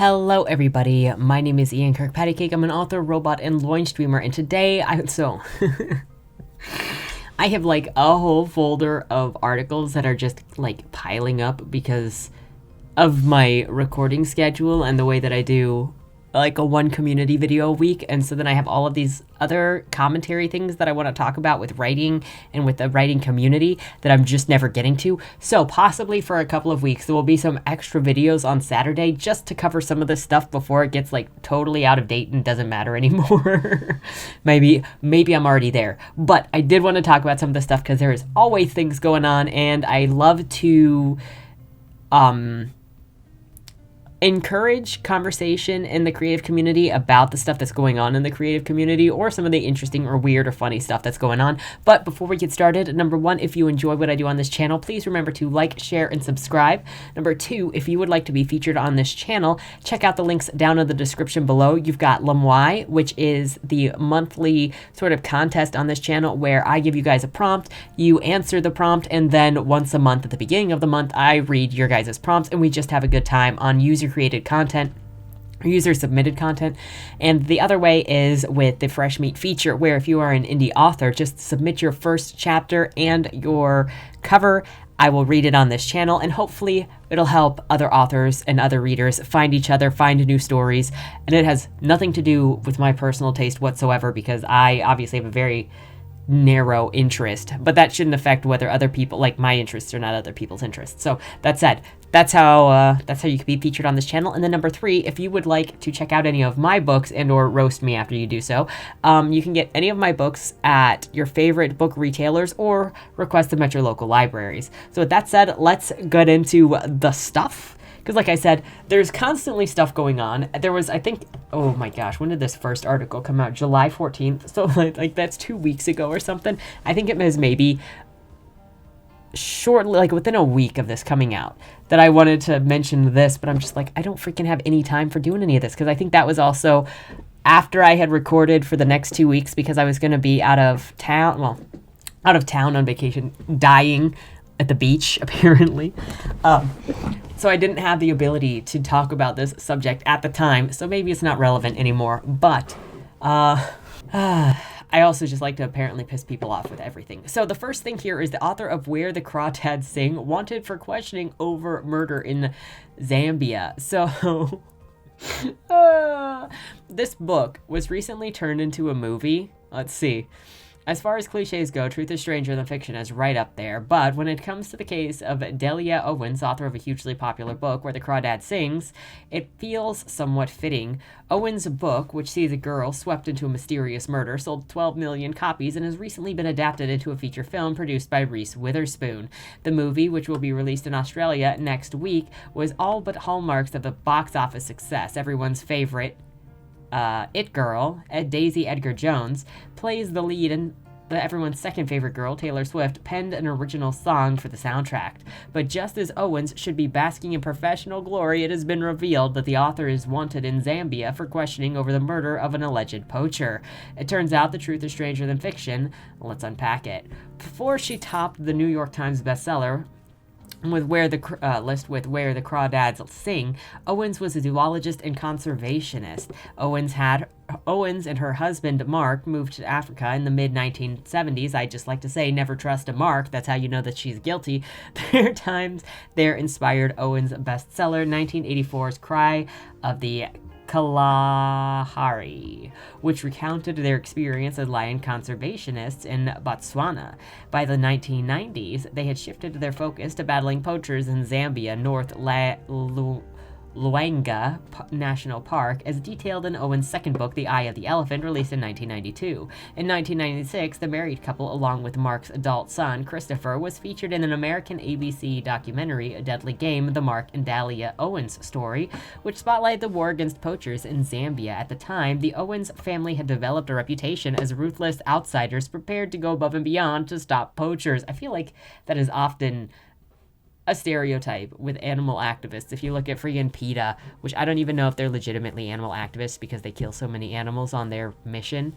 Hello everybody, my name is Ian Kirkpatrick. I'm an author, robot, and loin streamer, and today I have like a whole folder of articles that are just like piling up because of my recording schedule and the way that I do like a one community video a week. And so then I have all of these other commentary things that I want to talk about with writing and with the writing community that I'm just never getting to. So possibly for a couple of weeks there will be some extra videos on Saturday just to cover some of this stuff before it gets like totally out of date and doesn't matter anymore. maybe I'm already there, but I did want to talk about some of this stuff because there is always things going on, and I love to encourage conversation in the creative community about the stuff that's going on in the creative community, or some of the interesting or weird or funny stuff that's going on. But before we get started, number one, if you enjoy what I do on this channel, please remember to like, share, and subscribe. Number two, if you would like to be featured on this channel, check out the links down in the description below. You've got Lemoy, which is the monthly sort of contest on this channel where I give you guys a prompt, you answer the prompt, and then once a month at the beginning of the month, I read your guys' prompts, and we just have a good time on user-created content or user-submitted content. And the other way is with the Fresh Meat feature, where if you are an indie author, just submit your first chapter and your cover. I will read it on this channel, and hopefully it'll help other authors and other readers find each other, find new stories. And it has nothing to do with my personal taste whatsoever, because I obviously have a very narrow interest, but that shouldn't affect whether other people, like, my interests are not other people's interests. So that said, that's how you can be featured on this channel. And then number three, if you would like to check out any of my books and or roast me after you do so, you can get any of my books at your favorite book retailers or request them at your local libraries. So with that said, let's get into the stuff. Because like I said, there's constantly stuff going on. There was, I think, oh my gosh, when did this first article come out? July 14th. So like that's 2 weeks ago or something. I think it was maybe shortly, like within a week of this coming out, that I wanted to mention this, but I'm just like, I don't freaking have any time for doing any of this. Because I think that was also after I had recorded for the next 2 weeks, because I was going to be out of town on vacation, dying at the beach, apparently. So I didn't have the ability to talk about this subject at the time, so maybe it's not relevant anymore. But I also just like to apparently piss people off with everything. So the first thing here is the author of Where the Crawdads Sing wanted for questioning over murder in Zambia. So this book was recently turned into a movie. Let's see. As far as cliches go, truth is stranger than fiction is right up there, but when it comes to the case of Delia Owens, author of a hugely popular book, Where the Crawdad Sings, it feels somewhat fitting. Owens' book, which sees a girl swept into a mysterious murder, sold 12 million copies and has recently been adapted into a feature film produced by Reese Witherspoon. The movie, which will be released in Australia next week, was all but hallmarks of a box office success. Everyone's favorite It Girl, Daisy Edgar Jones, plays the lead, and everyone's second favorite girl, Taylor Swift, penned an original song for the soundtrack. But just as Owens should be basking in professional glory, it has been revealed that the author is wanted in Zambia for questioning over the murder of an alleged poacher. It turns out the truth is stranger than fiction. Let's unpack it. Before she topped the New York Times bestseller with Where the Crawdads Sing, Owens was a zoologist and conservationist. Owens and her husband Mark moved to Africa in the mid-1970s. I'd just like to say, never trust a Mark. That's how you know that she's guilty. Their times there inspired Owens' bestseller, 1984's Cry of the Kalahari, which recounted their experience as lion conservationists in Botswana. By the 1990s, they had shifted their focus to battling poachers in Zambia, North Luangwa National Park, as detailed in Owen's second book, The Eye of the Elephant, released in 1992. In 1996, the married couple, along with Mark's adult son, Christopher, was featured in an American ABC documentary, A Deadly Game, The Mark and Dahlia Owens Story, which spotlighted the war against poachers in Zambia. At the time, the Owens family had developed a reputation as ruthless outsiders prepared to go above and beyond to stop poachers. I feel like that is often a stereotype with animal activists. If you look at freaking PETA, which I don't even know if they're legitimately animal activists because they kill so many animals on their mission.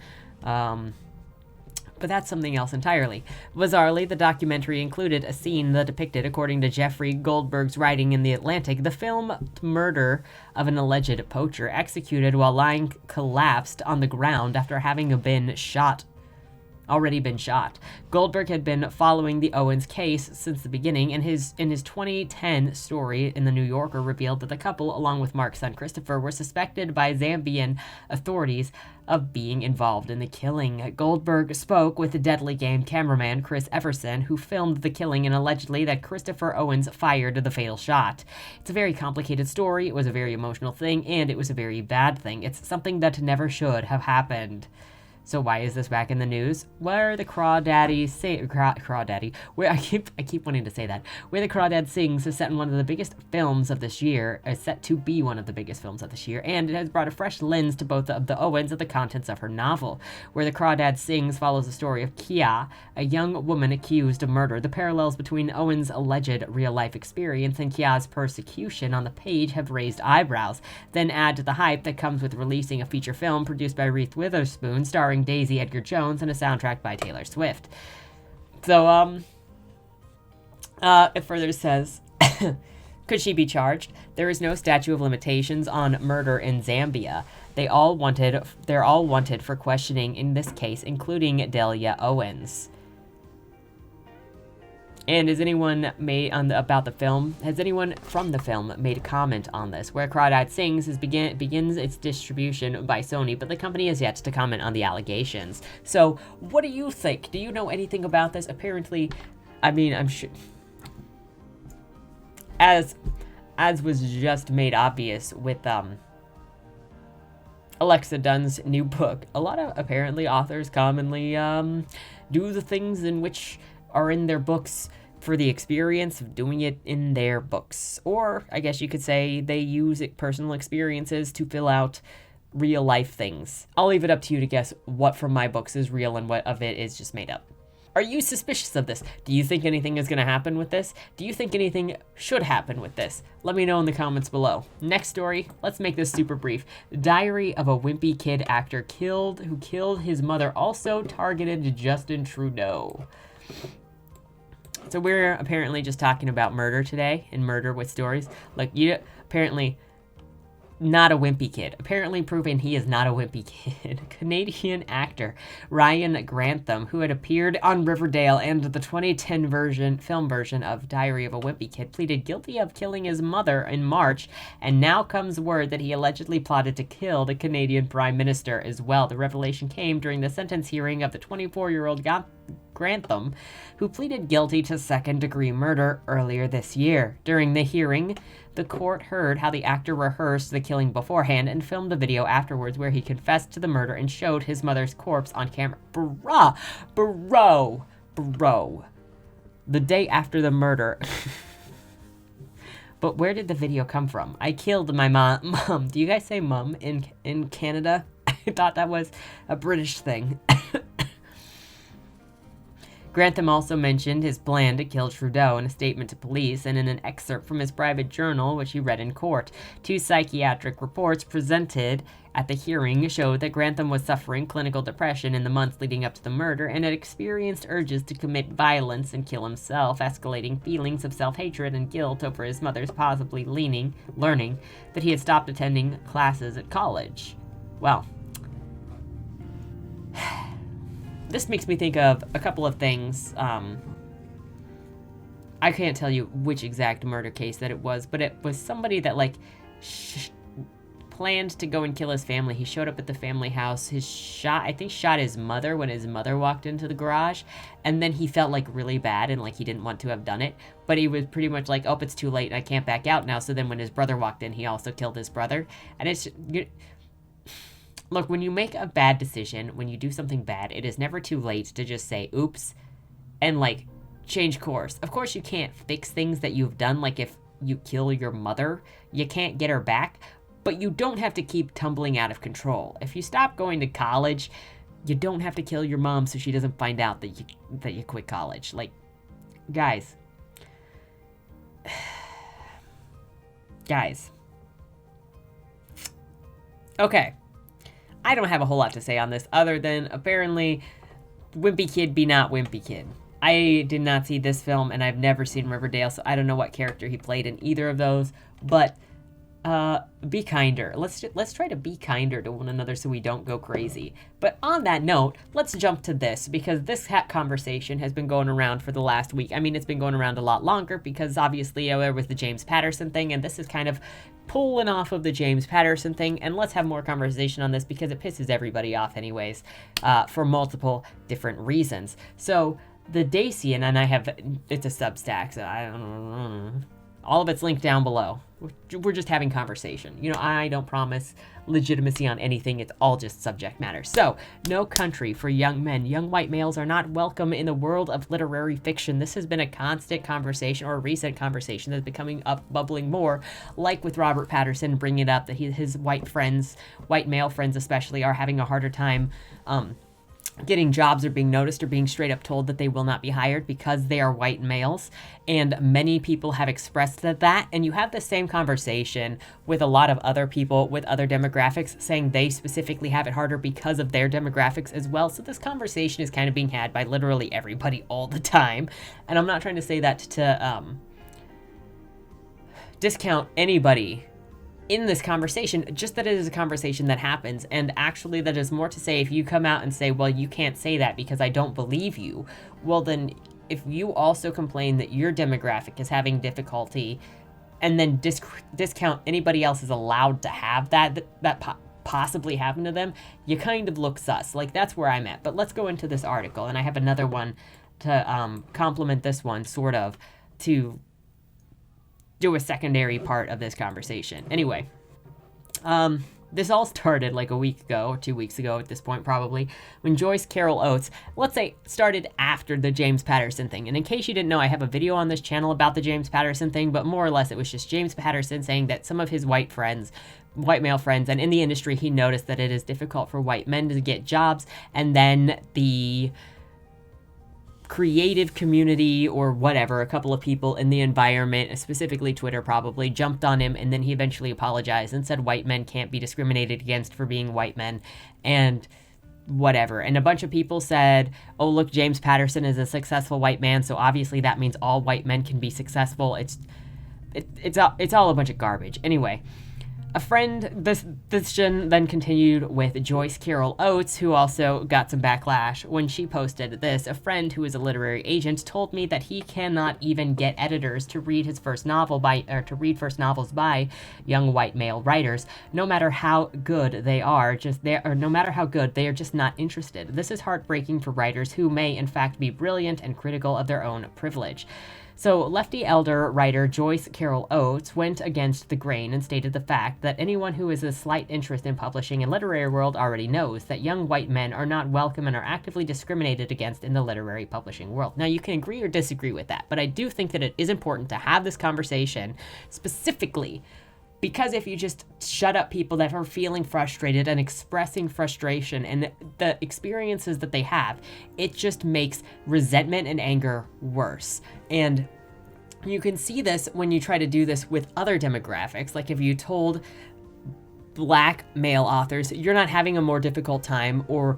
But that's something else entirely. Bizarrely, the documentary included a scene that depicted, according to Jeffrey Goldberg's writing in The Atlantic, the filmed murder of an alleged poacher executed while lying collapsed on the ground after having already been shot. Goldberg had been following the Owens case since the beginning, and in his 2010 story in The New Yorker revealed that the couple, along with Mark's son Christopher, were suspected by Zambian authorities of being involved in the killing. Goldberg spoke with the Deadly Game cameraman Chris Everson, who filmed the killing, and allegedly that Christopher Owens fired the fatal shot. It's a very complicated story, it was a very emotional thing, and it was a very bad thing. It's something that never should have happened. So why is this back in the news? Where the Crawdaddy where I keep wanting to say that. Where the Crawdad Sings is set in one of the biggest films of this year, is set to be one of the biggest films of this year, and it has brought a fresh lens to both of the Owens and the contents of her novel. Where the Crawdad Sings follows the story of Kia, a young woman accused of murder. The parallels between Owens' alleged real-life experience and Kia's persecution on the page have raised eyebrows. Then add to the hype that comes with releasing a feature film produced by Reese Witherspoon, starring Daisy Edgar-Jones, and a soundtrack by Taylor Swift. So, it further says, could she be charged? There is no statute of limitations on murder in Zambia. They're all wanted for questioning in this case, including Delia Owens. And has anyone about the film? Has anyone from the film made a comment on this? Where Crawdads Sings begins its distribution by Sony, but the company has yet to comment on the allegations. So, what do you think? Do you know anything about this? Apparently, I mean, I'm sure, as was just made obvious with Alexa Dunn's new book, a lot of apparently authors commonly do the things in which are in their books for the experience of doing it in their books. Or, I guess you could say, they use personal experiences to fill out real life things. I'll leave it up to you to guess what from my books is real and what of it is just made up. Are you suspicious of this? Do you think anything is going to happen with this? Do you think anything should happen with this? Let me know in the comments below. Next story, let's make this super brief. Diary of a Wimpy Kid actor who killed his mother, also targeted Justin Trudeau. So we're apparently just talking about murder today, and murder with stories. Like, apparently not a wimpy kid. Apparently proving he is not a wimpy kid. Canadian actor Ryan Grantham, who had appeared on Riverdale and the 2010 film version of Diary of a Wimpy Kid, pleaded guilty of killing his mother in March, and now comes word that he allegedly plotted to kill the Canadian Prime Minister as well. The revelation came during the sentence hearing of the 24-year-old Grantham, who pleaded guilty to second-degree murder earlier this year. During the hearing, the court heard how the actor rehearsed the killing beforehand and filmed a video afterwards where he confessed to the murder and showed his mother's corpse on camera. Bro. The day after the murder. But where did the video come from? I killed my mom. Do you guys say mum in Canada? I thought that was a British thing. Grantham also mentioned his plan to kill Trudeau in a statement to police and in an excerpt from his private journal, which he read in court. 2 psychiatric reports presented at the hearing showed that Grantham was suffering clinical depression in the months leading up to the murder and had experienced urges to commit violence and kill himself, escalating feelings of self-hatred and guilt over his mother's possibly learning that he had stopped attending classes at college. Well, this makes me think of a couple of things. I can't tell you which exact murder case that it was, but it was somebody that, like, planned to go and kill his family. He showed up at the family house. I think shot his mother when his mother walked into the garage, and then he felt, like, really bad and, like, he didn't want to have done it. But he was pretty much like, oh, it's too late and I can't back out now. So then when his brother walked in, he also killed his brother. And it's... Look, when you make a bad decision, when you do something bad, it is never too late to just say, oops, and, like, change course. Of course, you can't fix things that you've done, like if you kill your mother, you can't get her back, but you don't have to keep tumbling out of control. If you stop going to college, you don't have to kill your mom so she doesn't find out that you quit college. Like, guys. Okay. I don't have a whole lot to say on this other than apparently Wimpy Kid be not Wimpy Kid. I did not see this film, and I've never seen Riverdale, so I don't know what character he played in either of those. But be kinder. Let's try to be kinder to one another so we don't go crazy. But on that note, let's jump to this, because this conversation has been going around for the last week. I mean, it's been going around a lot longer because obviously there was the James Patterson thing, and this is kind of pulling off of the James Patterson thing. And let's have more conversation on this because it pisses everybody off anyways, for multiple different reasons. So the Dacian, and it's a Substack, so I don't know. All of it's linked down below. We're just having conversation. You know, I don't promise legitimacy on anything. It's all just subject matter. So, no country for young men. Young white males are not welcome in the world of literary fiction. This has been a constant conversation, or a recent conversation that's becoming bubbling more, like with Robert Patterson, bringing it up that his white male friends especially, are having a harder time getting jobs or being noticed or being straight up told that they will not be hired because they are white males. And many people have expressed that. And you have the same conversation with a lot of other people with other demographics saying they specifically have it harder because of their demographics as well. So this conversation is kind of being had by literally everybody all the time. And I'm not trying to say that to discount anybody in this conversation, just that it is a conversation that happens. And actually, that is more to say, if you come out and say, well, you can't say that because I don't believe you, well, then if you also complain that your demographic is having difficulty, and then discount anybody else is allowed to have that possibly happen to them, you kind of look sus. Like, that's where I'm at. But let's go into this article, and I have another one to complement this one, sort of, to do a secondary part of this conversation. Anyway, this all started like a week ago, or 2 weeks ago at this point probably, when Joyce Carol Oates, let's say, started after the James Patterson thing. And in case you didn't know, I have a video on this channel about the James Patterson thing, but more or less it was just James Patterson saying that some of his white male friends, and in the industry, he noticed that it is difficult for white men to get jobs, and then the creative community or whatever, a couple of people in the environment, specifically Twitter probably, jumped on him, and then he eventually apologized and said white men can't be discriminated against for being white men and whatever. And a bunch of people said, oh, look, James Patterson is a successful white man, so obviously that means all white men can be successful. It's all a bunch of garbage. Anyway, a friend, this then continued with Joyce Carol Oates, who also got some backlash when she posted this. A friend who is a literary agent told me that he cannot even get editors to read his first novel first novels by young white male writers, no matter how good they are. No matter how good, they are just not interested. This is heartbreaking for writers who may in fact be brilliant and critical of their own privilege. So lefty elder writer Joyce Carol Oates went against the grain and stated the fact that anyone who has a slight interest in publishing and literary world already knows that young white men are not welcome and are actively discriminated against in the literary publishing world. Now, you can agree or disagree with that, but I do think that it is important to have this conversation specifically because if you just shut up people that are feeling frustrated and expressing frustration and the experiences that they have, it just makes resentment and anger worse. And you can see this when you try to do this with other demographics. Like if you told black male authors, you're not having a more difficult time, or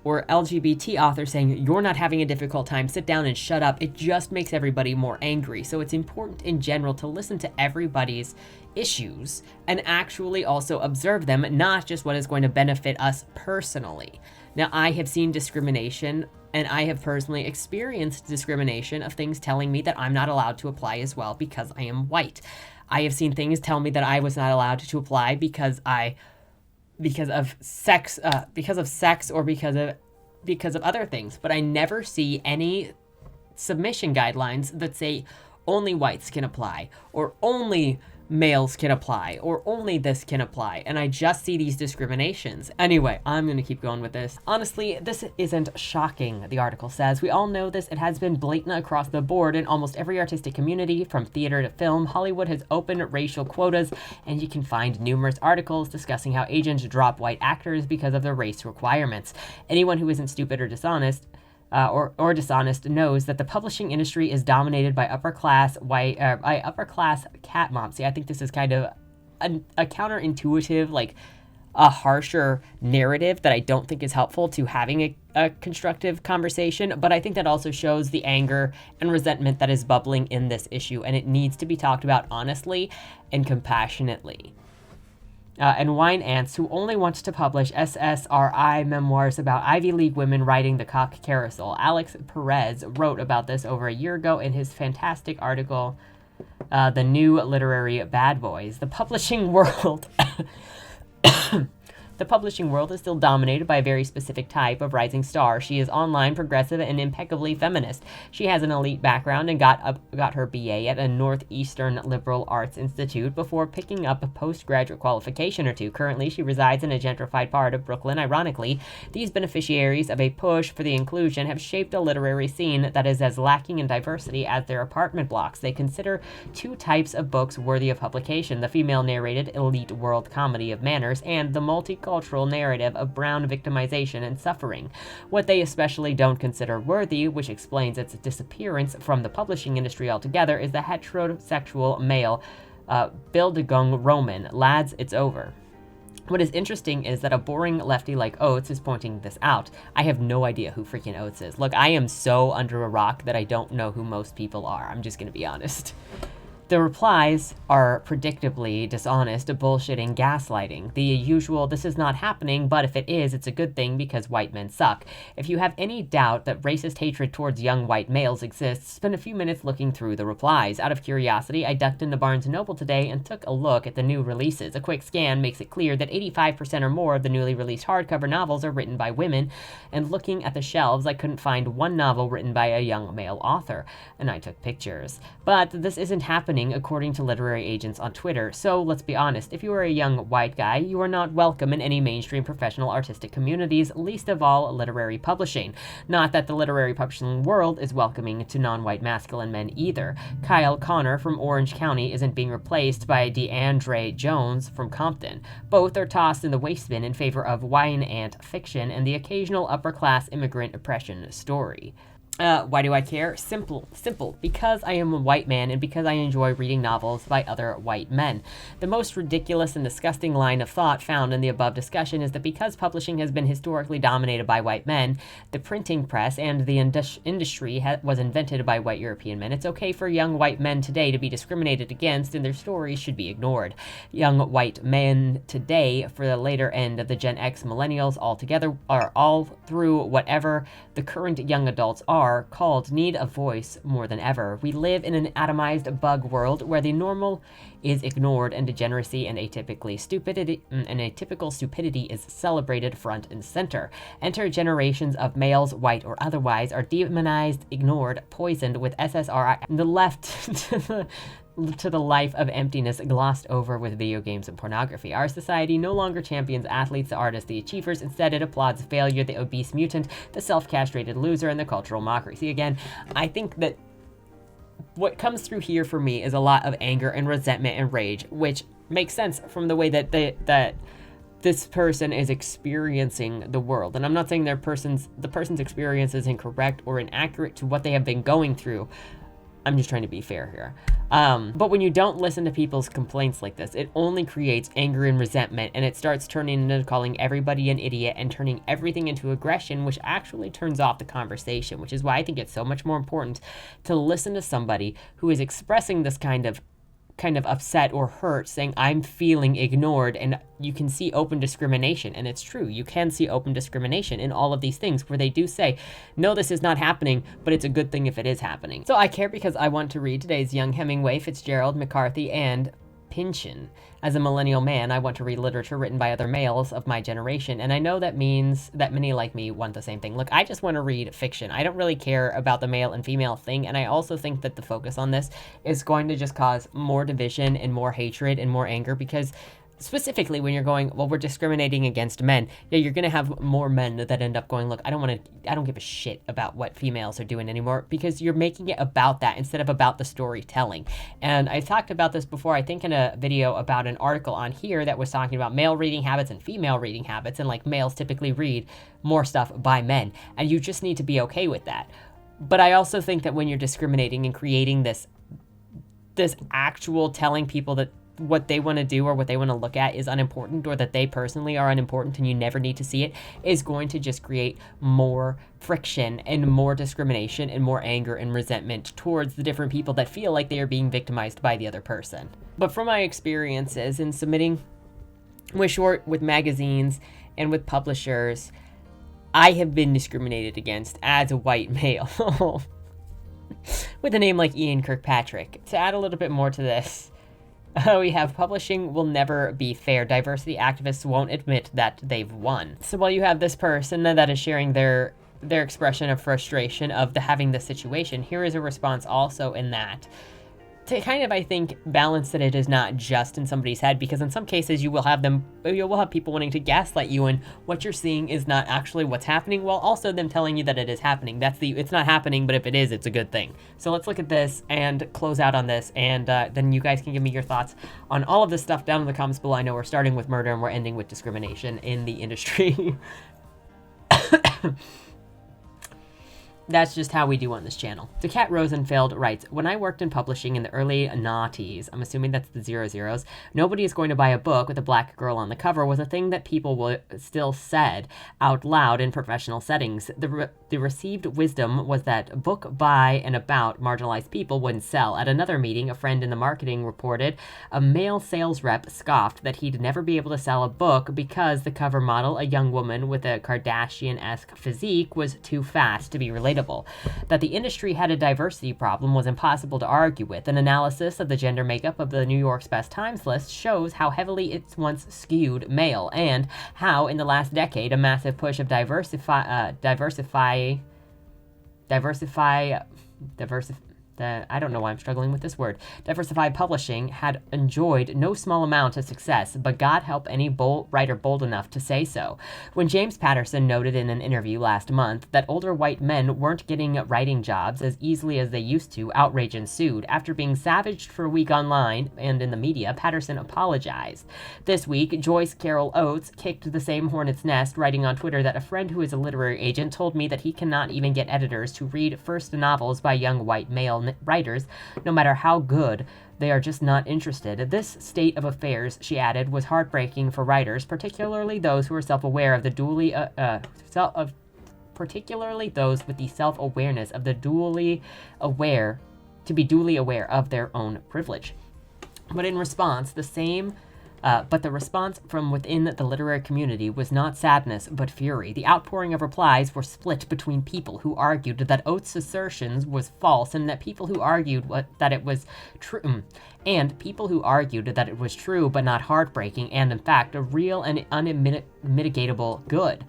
LGBT authors saying, you're not having a difficult time, sit down and shut up, it just makes everybody more angry. So it's important in general to listen to everybody's issues and actually also observe them, not just what is going to benefit us personally. Now, I have seen discrimination, and I have personally experienced discrimination of things telling me that I'm not allowed to apply as well because I am white. I have seen things tell me that I was not allowed to apply because of sex, or because of other things. But I never see any submission guidelines that say only whites can apply, or only males can apply, or only this can apply, and I just see these discriminations. Anyway, I'm gonna keep going with this. Honestly, this isn't shocking, the article says. We all know this. It has been blatant across the board in almost every artistic community, from theater to film. Hollywood has opened racial quotas, and you can find numerous articles discussing how agents drop white actors because of the race requirements. Anyone who isn't stupid or dishonest knows that the publishing industry is dominated by upper class cat moms. See, I think this is kind of a counterintuitive, like, a harsher narrative that I don't think is helpful to having a constructive conversation, but I think that also shows the anger and resentment that is bubbling in this issue, and it needs to be talked about honestly and compassionately. And Wine Ants, who only wants to publish SSRI memoirs about Ivy League women riding the cock carousel. Alex Perez wrote about this over a year ago in his fantastic article, The New Literary Bad Boys. The publishing world The publishing world is still dominated by a very specific type of rising star. She is online, progressive, and impeccably feminist. She has an elite background and got her BA at a Northeastern Liberal Arts Institute before picking up a postgraduate qualification or two. Currently, she resides in a gentrified part of Brooklyn. Ironically, these beneficiaries of a push for the inclusion have shaped a literary scene that is as lacking in diversity as their apartment blocks. They consider two types of books worthy of publication: the female-narrated elite world comedy of manners and the multicultural narrative of brown victimization and suffering. What they especially don't consider worthy, which explains its disappearance from the publishing industry altogether, is the heterosexual male Bildung Roman. Lads, it's over. What is interesting is that a boring lefty like Oates is pointing this out. I have no idea who freaking Oates is. Look, I am so under a rock that I don't know who most people are. I'm just gonna be honest. The replies are predictably dishonest, bullshitting, gaslighting. The usual, this is not happening, but if it is, it's a good thing because white men suck. If you have any doubt that racist hatred towards young white males exists, spend a few minutes looking through the replies. Out of curiosity, I ducked into Barnes & Noble today and took a look at the new releases. A quick scan makes it clear that 85% or more of the newly released hardcover novels are written by women, and looking at the shelves, I couldn't find one novel written by a young male author. And I took pictures. But this isn't happening according to literary agents on Twitter, so let's be honest, if you are a young white guy, you are not welcome in any mainstream professional artistic communities, least of all literary publishing. Not that the literary publishing world is welcoming to non-white masculine men either. Kyle Connor from Orange County isn't being replaced by DeAndre Jones from Compton. Both are tossed in the waste bin in favor of wine ant fiction and the occasional upper-class immigrant oppression story. Why do I care? Simple. Because I am a white man and because I enjoy reading novels by other white men. The most ridiculous and disgusting line of thought found in the above discussion is that because publishing has been historically dominated by white men, the printing press and the industry was invented by white European men, it's okay for young white men today to be discriminated against and their stories should be ignored. Young white men today, for the later end of the Gen X millennials altogether, are all through whatever the current young adults are called need a voice more than ever. We live in an atomized bug world where the normal is ignored and degeneracy and atypical stupidity is celebrated front and center. Enter generations of males, white or otherwise, are demonized, ignored, poisoned with SSRI, and the left to the life of emptiness glossed over with video games and pornography. Our society no longer champions athletes, the artists, the achievers. Instead, it applauds failure, the obese mutant, the self-castrated loser, and the cultural mockery. See, again, I think that what comes through here for me is a lot of anger and resentment and rage, which makes sense from the way that this person is experiencing the world. And I'm not saying the person's experience is incorrect or inaccurate to what they have been going through. I'm just trying to be fair here. But when you don't listen to people's complaints like this, it only creates anger and resentment, and it starts turning into calling everybody an idiot and turning everything into aggression, which actually turns off the conversation, which is why I think it's so much more important to listen to somebody who is expressing this kind of upset or hurt, saying, I'm feeling ignored, and you can see open discrimination. And it's true, you can see open discrimination in all of these things where they do say, no, this is not happening, but it's a good thing if it is happening. So I care because I want to read today's Young Hemingway, Fitzgerald, McCarthy, and Pynchon. As a millennial man, I want to read literature written by other males of my generation, and I know that means that many like me want the same thing. Look, I just want to read fiction. I don't really care about the male and female thing, and I also think that the focus on this is going to just cause more division and more hatred and more anger, because specifically when you're going, well, we're discriminating against men, yeah, you're going to have more men that end up going, look, I don't give a shit about what females are doing anymore, because you're making it about that instead of about the storytelling. And I talked about this before, I think in a video about an article on here that was talking about male reading habits and female reading habits, and like males typically read more stuff by men, and you just need to be okay with that. But I also think that when you're discriminating and creating this actual telling people that what they want to do or what they want to look at is unimportant, or that they personally are unimportant and you never need to see it, is going to just create more friction and more discrimination and more anger and resentment towards the different people that feel like they are being victimized by the other person. But from my experiences in submitting with magazines and with publishers, I have been discriminated against as a white male with a name like Ian Kirkpatrick. To add a little bit more to this, we have publishing will never be fair. Diversity activists won't admit that they've won. So while you have this person that is sharing their expression of frustration of having this situation, here is a response also in that, to kind of, I think, balance that it is not just in somebody's head, because in some cases you will have people wanting to gaslight you, and what you're seeing is not actually what's happening, while also them telling you that it is happening. It's not happening, but if it is, it's a good thing. So let's look at this and close out on this, and then you guys can give me your thoughts on all of this stuff down in the comments below. I know we're starting with murder and we're ending with discrimination in the industry. That's just how we do on this channel. So Kat Rosenfeld writes, when I worked in publishing in the early noughties, I'm assuming that's the 00s, nobody is going to buy a book with a black girl on the cover was a thing that people still said out loud in professional settings. The received wisdom was that a book by and about marginalized people wouldn't sell. At another meeting, a friend in the marketing reported a male sales rep scoffed that he'd never be able to sell a book because the cover model, a young woman with a Kardashian-esque physique, was too fast to be relatable. That the industry had a diversity problem was impossible to argue with. An analysis of the gender makeup of the New York's Best Times list shows how heavily it's once skewed male, and how in the last decade a massive push of diversify publishing had enjoyed no small amount of success, but God help any writer bold enough to say so. When James Patterson noted in an interview last month that older white men weren't getting writing jobs as easily as they used to, outrage ensued. After being savaged for a week online and in the media, Patterson apologized. This week, Joyce Carol Oates kicked the same hornet's nest, writing on Twitter that a friend who is a literary agent told me that he cannot even get editors to read first novels by young white male writers, no matter how good. They are just not interested. This state of affairs, she added, was heartbreaking for writers, particularly those who are self-aware of the particularly those with the self-awareness of the duly aware of their own privilege. But in response, the response from within the literary community was not sadness, but fury. The outpouring of replies were split between people who argued that Oates' assertions was false, and people who argued that it was true, but not heartbreaking, and in fact a real and unmitigatable good.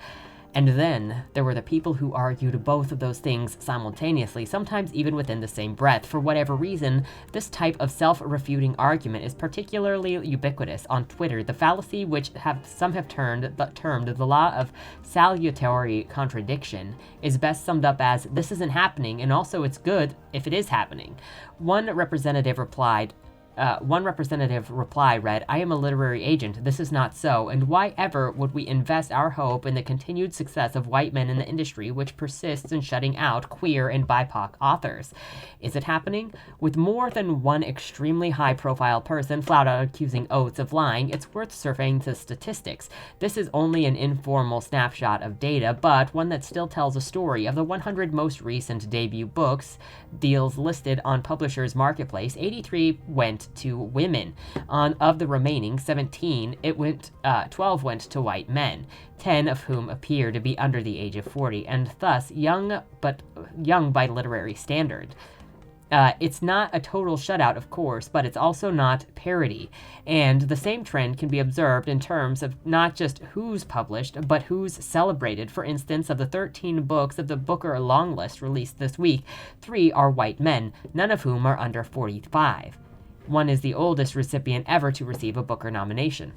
And then there were the people who argued both of those things simultaneously, sometimes even within the same breath. For whatever reason, this type of self-refuting argument is particularly ubiquitous on Twitter, the fallacy which some have termed the law of salutary contradiction is best summed up as, this isn't happening, and also it's good if it is happening. One representative reply read, I am a literary agent. This is not so. And why ever would we invest our hope in the continued success of white men in the industry, which persists in shutting out queer and BIPOC authors? Is it happening? With more than one extremely high-profile person flat out accusing Oates of lying, it's worth surveying the statistics. This is only an informal snapshot of data, but one that still tells a story. Of the 100 most recent debut books deals listed on Publishers Marketplace, 83 went to women. Of the remaining 17, 12 went to white men, 10 of whom appear to be under the age of 40, and thus young by literary standard. It's not a total shutout, of course, but it's also not parity. And the same trend can be observed in terms of not just who's published, but who's celebrated. For instance, of the 13 books of the Booker long list released this week, 3 are white men, none of whom are under 45. One is the oldest recipient ever to receive a Booker nomination.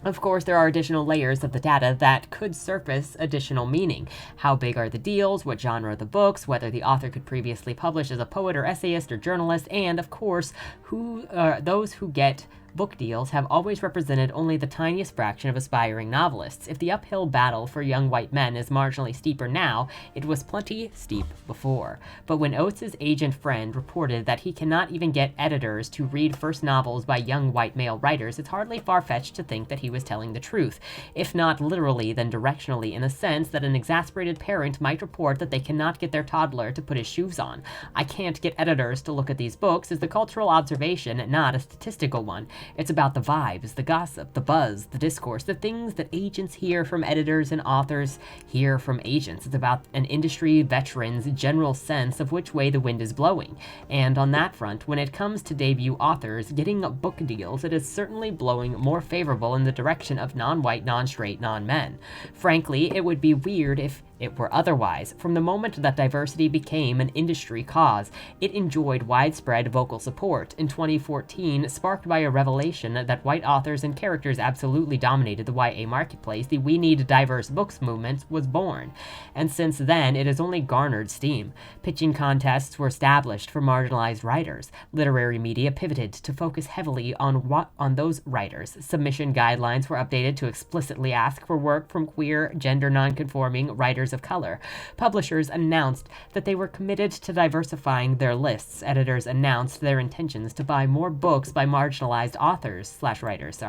Of course, there are additional layers of the data that could surface additional meaning. How big are the deals? What genre are the books? Whether the author could previously publish as a poet or essayist or journalist? And, of course, who are those who get book deals have always represented only the tiniest fraction of aspiring novelists. If the uphill battle for young white men is marginally steeper now, it was plenty steep before. But when Oates' agent friend reported that he cannot even get editors to read first novels by young white male writers, it's hardly far-fetched to think that he was telling the truth, if not literally, then directionally, in the sense that an exasperated parent might report that they cannot get their toddler to put his shoes on. I can't get editors to look at these books is the cultural observation, not a statistical one. It's about the vibes, the gossip, the buzz, the discourse, the things that agents hear from editors and authors hear from agents. It's about an industry veteran's general sense of which way the wind is blowing. And on that front, when it comes to debut authors getting book deals, it is certainly blowing more favorable in the direction of non-white, non-straight, non-men. Frankly, it would be weird if it were otherwise. From the moment that diversity became an industry cause, it enjoyed widespread vocal support. In 2014, sparked by a revelation that white authors and characters absolutely dominated the YA marketplace, the We Need Diverse Books movement was born. And since then, it has only garnered steam. Pitching contests were established for marginalized writers. Literary media pivoted to focus heavily on those writers. Submission guidelines were updated to explicitly ask for work from queer, gender non-conforming writers of color. Publishers announced that they were committed to diversifying their lists. Editors announced their intentions to buy more books by marginalized authors/writers.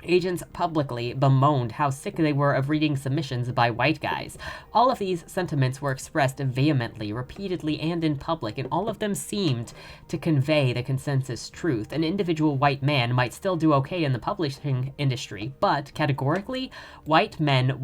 Agents publicly bemoaned how sick they were of reading submissions by white guys. All of these sentiments were expressed vehemently, repeatedly, and in public, and all of them seemed to convey the consensus truth. An individual white man might still do okay in the publishing industry, but categorically, white men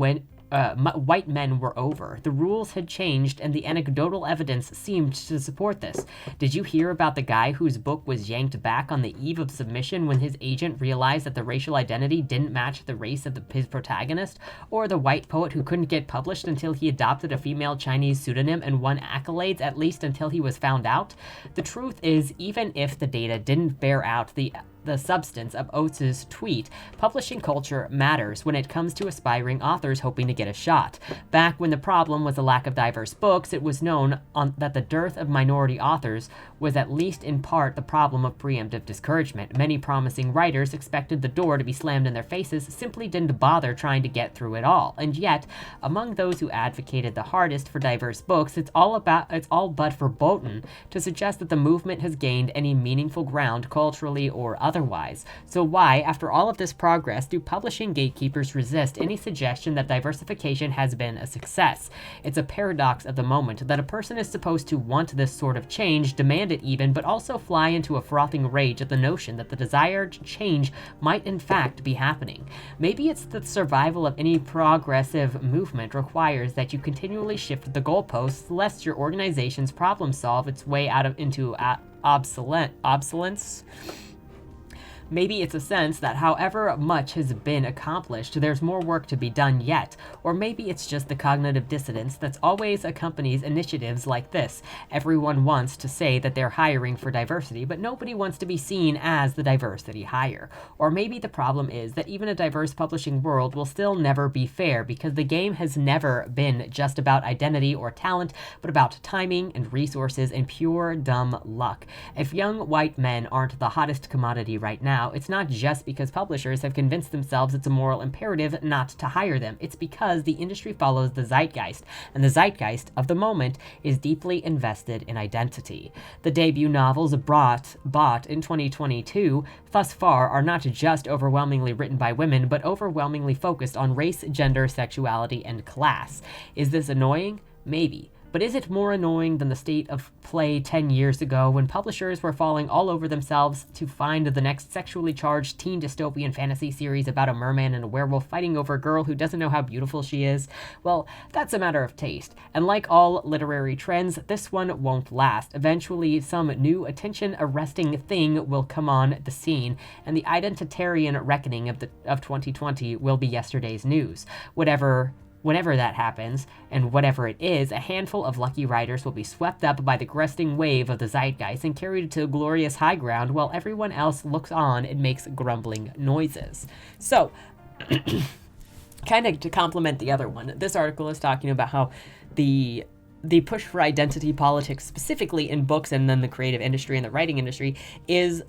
were over. The rules had changed, and the anecdotal evidence seemed to support this. Did you hear about the guy whose book was yanked back on the eve of submission when his agent realized that the racial identity didn't match the race of his protagonist? Or the white poet who couldn't get published until he adopted a female Chinese pseudonym and won accolades, at least until he was found out? The truth is, even if the data didn't bear out the substance of Oates' tweet, publishing culture matters when it comes to aspiring authors hoping to get a shot. Back when the problem was a lack of diverse books, it was known that the dearth of minority authors was at least in part the problem of preemptive discouragement. Many promising writers expected the door to be slammed in their faces, simply didn't bother trying to get through it all. And yet, among those who advocated the hardest for diverse books, it's all but verboten to suggest that the movement has gained any meaningful ground culturally or otherwise. So why, after all of this progress, do publishing gatekeepers resist any suggestion that diversification has been a success? It's a paradox of the moment that a person is supposed to want this sort of change, demand it even, but also fly into a frothing rage at the notion that the desired change might in fact be happening. Maybe it's the survival of any progressive movement requires that you continually shift the goalposts lest your organization's problem solve its way into obsolescence. Maybe it's a sense that however much has been accomplished, there's more work to be done yet. Or maybe it's just the cognitive dissonance that's always accompanies initiatives like this. Everyone wants to say that they're hiring for diversity, but nobody wants to be seen as the diversity hire. Or maybe the problem is that even a diverse publishing world will still never be fair because the game has never been just about identity or talent, but about timing and resources and pure dumb luck. If young white men aren't the hottest commodity right now, it's not just because publishers have convinced themselves it's a moral imperative not to hire them. It's because the industry follows the zeitgeist, and the zeitgeist of the moment is deeply invested in identity. The debut novels bought in 2022 thus far are not just overwhelmingly written by women, but overwhelmingly focused on race, gender, sexuality, and class. Is this annoying? Maybe. But is it more annoying than the state of play 10 years ago when publishers were falling all over themselves to find the next sexually charged teen dystopian fantasy series about a merman and a werewolf fighting over a girl who doesn't know how beautiful she is? Well, that's a matter of taste. And like all literary trends, this one won't last. Eventually, some new attention-arresting thing will come on the scene, and the identitarian reckoning of 2020 will be yesterday's news. Whenever that happens, and whatever it is, a handful of lucky writers will be swept up by the cresting wave of the zeitgeist and carried to a glorious high ground while everyone else looks on and makes grumbling noises. So, kind of to complement the other one, this article is talking about how the push for identity politics, specifically in books and then the creative industry and the writing industry, is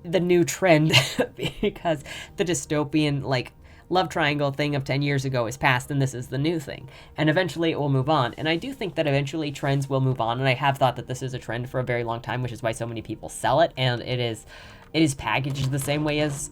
the new trend because the dystopian, like, love triangle thing of 10 years ago is past and this is the new thing. And eventually it will move on. And I do think that eventually trends will move on. And I have thought that this is a trend for a very long time, which is why so many people sell it. And it is packaged the same way as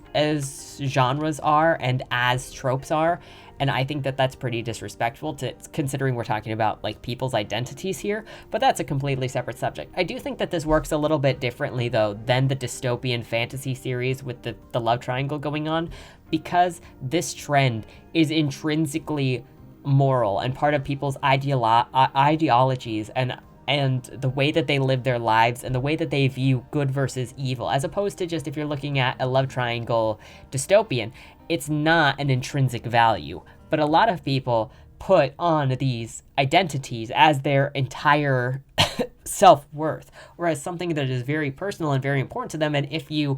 genres are and as tropes are. And I think that that's pretty disrespectful to considering we're talking about like people's identities here, but that's a completely separate subject. I do think that this works a little bit differently though than the dystopian fantasy series with the love triangle going on, because this trend is intrinsically moral and part of people's ideologies and the way that they live their lives and the way that they view good versus evil, as opposed to just if you're looking at a love triangle dystopian, it's not an intrinsic value. But a lot of people put on these identities as their entire self-worth, or as something that is very personal and very important to them. And if you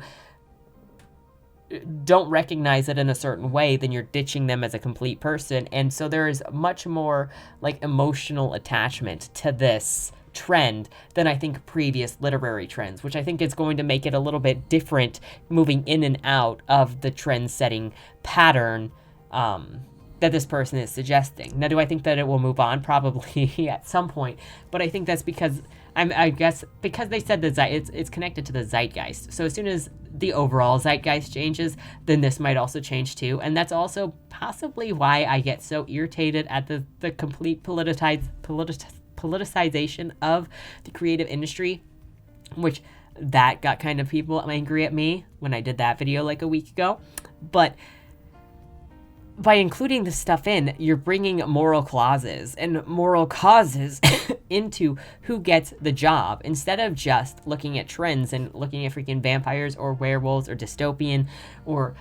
don't recognize it in a certain way, then you're ditching them as a complete person. And so there is much more like emotional attachment to this trend than I think previous literary trends, which I think is going to make it a little bit different moving in and out of the trend setting pattern that this person is suggesting. Now, do I think that it will move on? Probably at some point, but I think that's because I guess because they said that it's connected to the zeitgeist. So as soon as the overall zeitgeist changes, then this might also change too. And that's also possibly why I get so irritated at the complete politicization of the creative industry, which that got kind of people angry at me when I did that video like a week ago. But by including this stuff in, you're bringing moral clauses and moral causes into who gets the job, instead of just looking at trends and looking at freaking vampires or werewolves or dystopian or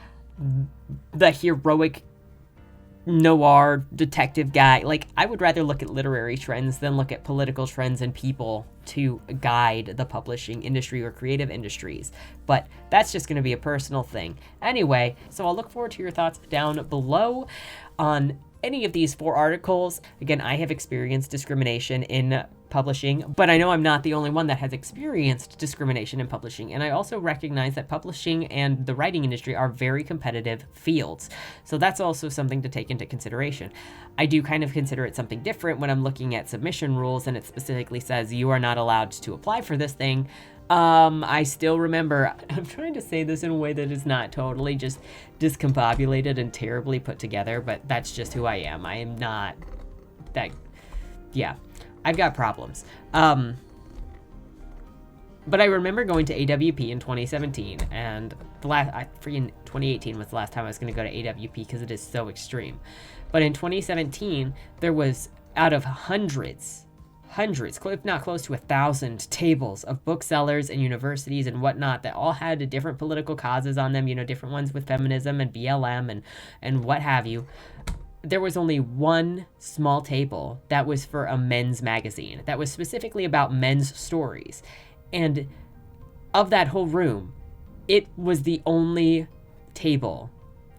the heroic noir detective guy. Like, I would rather look at literary trends than look at political trends and people to guide the publishing industry or creative industries. But that's just going to be a personal thing. Anyway, so I'll look forward to your thoughts down below on any of these 4 articles. Again, I have experienced discrimination in publishing, but I know I'm not the only one that has experienced discrimination in publishing. And I also recognize that publishing and the writing industry are very competitive fields. So that's also something to take into consideration. I do kind of consider it something different when I'm looking at submission rules and it specifically says you are not allowed to apply for this thing. I still remember, I'm trying to say this in a way that is not totally just discombobulated and terribly put together, but that's just who I am. I am not that, yeah, I've got problems. But I remember going to AWP in 2017, and freaking 2018 was the last time I was going to go to AWP because it is so extreme. But in 2017, there was, out of hundreds, if not close to 1,000 tables of booksellers and universities and whatnot that all had different political causes on them, you know, different ones with feminism and BLM and what have you. There was only one small table that was for a men's magazine that was specifically about men's stories. And of that whole room, it was the only table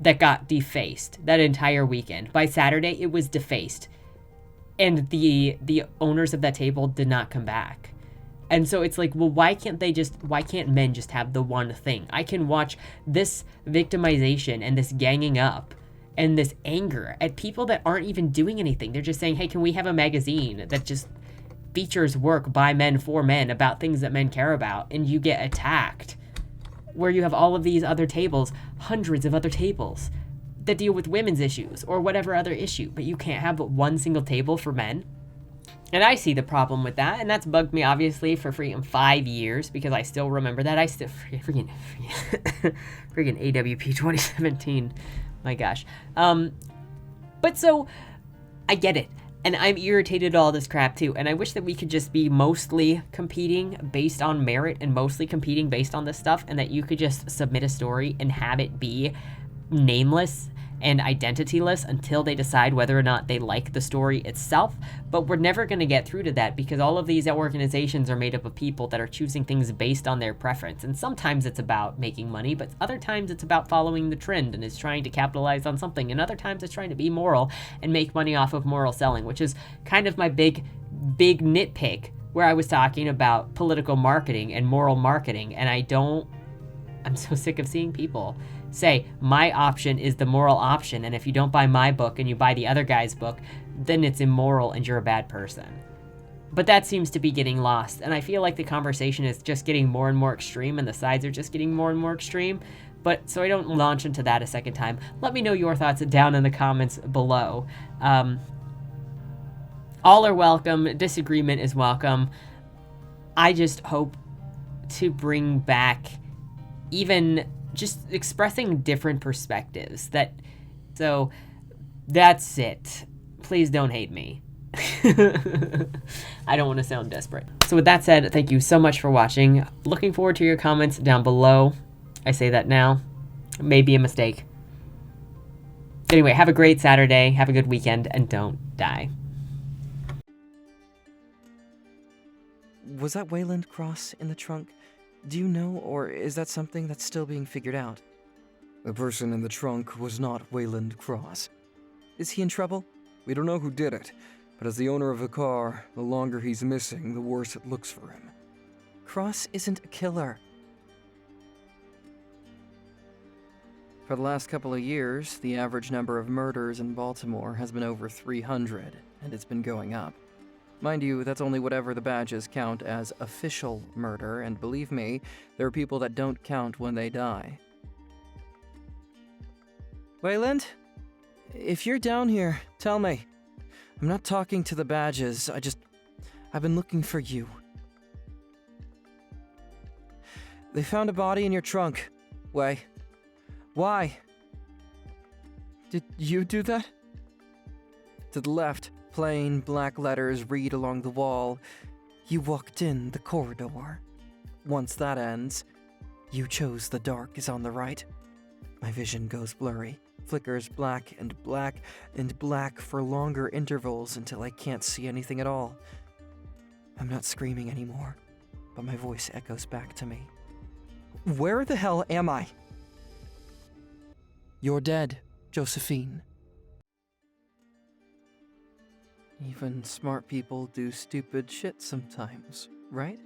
that got defaced that entire weekend. By Saturday, it was defaced. And the owners of that table did not come back. And so it's like, well, why can't men just have the one thing? I can watch this victimization and this ganging up and this anger at people that aren't even doing anything. They're just saying, hey, can we have a magazine that just features work by men for men about things that men care about? And you get attacked. Where you have all of these other tables, hundreds of other tables that deal with women's issues or whatever other issue, but you can't have but one single table for men. And I see the problem with that, and that's bugged me obviously for freaking 5 years, because I still remember that. I still freaking AWP 2017. My gosh. But so I get it. And I'm irritated at all this crap too. And I wish that we could just be mostly competing based on merit and mostly competing based on this stuff, and that you could just submit a story and have it be nameless and identityless until they decide whether or not they like the story itself. But we're never going to get through to that, because all of these organizations are made up of people that are choosing things based on their preference. And sometimes it's about making money, but other times it's about following the trend and is trying to capitalize on something. And other times it's trying to be moral and make money off of moral selling, which is kind of my big nitpick where I was talking about political marketing and moral marketing. And I don't I'm so sick of seeing people say, my option is the moral option, and if you don't buy my book and you buy the other guy's book, then it's immoral and you're a bad person. But that seems to be getting lost, and I feel like the conversation is just getting more and more extreme, and the sides are just getting more and more extreme. But so I don't launch into that a second time. Let me know your thoughts down in the comments below. All are welcome. Disagreement is welcome. I just hope to bring back even just expressing different perspectives. So that's it. Please don't hate me. I don't want to sound desperate. So with that said, thank you so much for watching. Looking forward to your comments down below. I say that now. It may be a mistake. Anyway, have a great Saturday. Have a good weekend, and don't die. Was that Wayland Cross in the trunk? Do you know, or is that something that's still being figured out? The person in the trunk was not Wayland Cross. Is he in trouble? We don't know who did it, but as the owner of the car, the longer he's missing, the worse it looks for him. Cross isn't a killer. For the last couple of years, the average number of murders in Baltimore has been over 300, and it's been going up. Mind you, that's only whatever the badges count as official murder, and believe me, there are people that don't count when they die. Wayland? If you're down here, tell me. I'm not talking to the badges, I've been looking for you. They found a body in your trunk. Why? Did you do that? To the left, plain black letters read along the wall. You walked in the corridor. Once that ends, you chose the dark is on the right. My vision goes blurry, flickers black and black and black for longer intervals until I can't see anything at all. I'm not screaming anymore, but my voice echoes back to me. Where the hell am I? You're dead, Josephine. Even smart people do stupid shit sometimes, right?